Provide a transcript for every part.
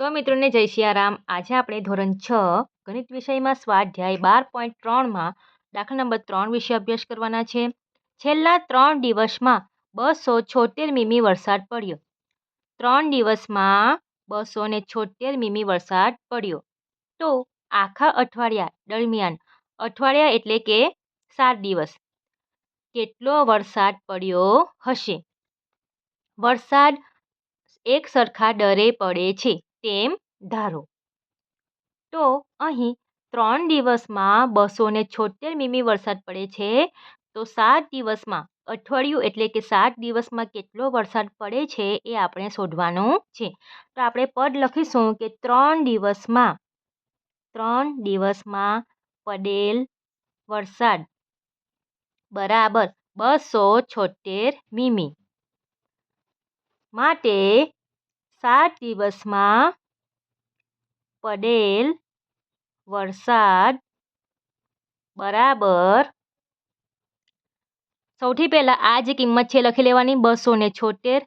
મિત્રોને જય સિયારામ. આજે આપણે ધોરણ 6 ગણિત વિષયમાં સ્વાધ્યાય 12.3માં દાખલા નંબર 3 વિશે અભ્યાસ કરવાના છે. છેલ્લા 3 દિવસમાં 276 મીમી વરસાદ પડ્યો. 3 દિવસમાં 276 મીમી વરસાદ પડ્યો. તો આખા અઠવાડિયા દરમિયાન, અઠવાડિયા એટલે કે 7 દિવસ, કેટલો વરસાદ પડ્યો હશે? વરસાદ એક સરખા દરે પડે છે તેમ ધારો. તો અહીં 3 દિવસમાં 276 મીમી વરસાદ પડે છે. તો 7 દિવસમાં, અઠવાડિયું એટલે કે 7 દિવસમાં કેટલો વરસાદ પડે છે એ આપણે શોધવાનું છે. તો આપણે પદ લખીશું કે 3 દિવસમાં પડેલ વરસાદ બરાબર 276 મીમી. માટે 7 દિવસમાં પડેલ વરસાદ બરાબર, સૌથી પહેલાં આ જે કિંમત છે લખી લેવાની 276,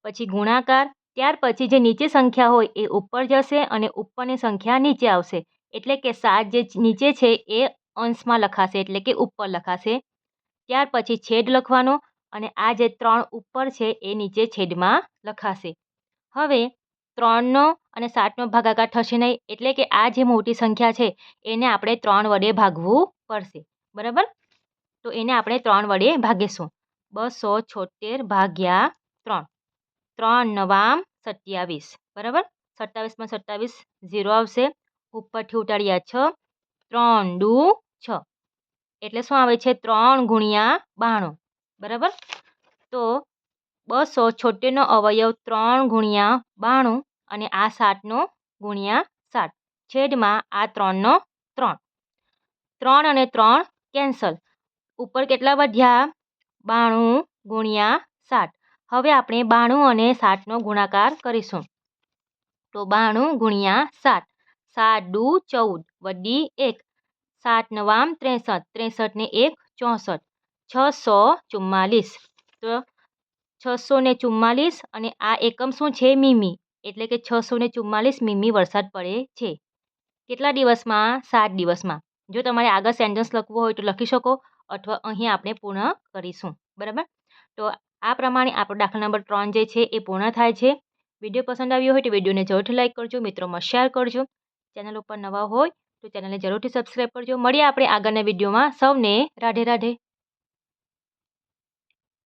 પછી ગુણાકાર, ત્યાર પછી જે નીચે સંખ્યા હોય એ ઉપર જશે અને ઉપરની સંખ્યા નીચે આવશે. એટલે કે 7 જે નીચે છે એ અંશમાં લખાશે એટલે કે ઉપર લખાશે. ત્યાર પછી છેદ લખવાનો અને આ જે 3 ઉપર છે એ નીચે છેદમાં લખાશે. હવે 3નો અને 7નો ભાગાકાર થશે નહીં, એટલે કે આ જે મોટી સંખ્યા છે એને આપણે 3 વડે ભાગવું પડશે. બરાબર? તો એને આપણે 3 વડે ભાગીશું. 276 ભાગ્યા 3. 3 નવામ 27. બરાબર? 27માં 27 0 આવશે. ઉપરથી ઉતાર્યા 6. 3 દુ 6. એટલે શું આવે છે? 3 ગુણ્યા 92. બરાબર? તો 276નો અવયવ 3 ગુણ્યા 92 અને આ 7નો ગુણ્યા 7. છેદમાં આ 3નો 3. 3 અને 3 કેન્સલ. ઉપર કેટલા વધ્યા? 92 ગુણ્યા 7. હવે આપણે 92 અને 7નો ગુણાકાર કરીશું. તો 92 ગુણ્યા 7. 7 દુ 14 વડી 1. 7 નવામ 63. 63 ને 1 64. 644. તો 644 અને આ એકમ શું છે? મીમી. એટલે કે 644 મીમી વરસાદ પડે છે. કેટલા દિવસમાં? 7 દિવસમાં. જો તમારે આગળ સેન્ટેન્સ લખવું હોય તો લખી શકો, અથવા અહીં આપણે પૂર્ણ કરીશું. બરાબર? તો આ પ્રમાણે આપણો દાખલા નંબર 3 જે છે એ પૂર્ણ થાય છે. વિડીયો પસંદ આવ્યો હોય તો વિડીયોને જરૂરથી લાઇક કરજો, મિત્રોમાં શેર કરજો. ચેનલ ઉપર નવા હોય તો ચેનલને જરૂરથી સબસ્ક્રાઈબ કરજો. મળીએ આપણે આગળના વિડીયોમાં. સૌને રાધે રાધે.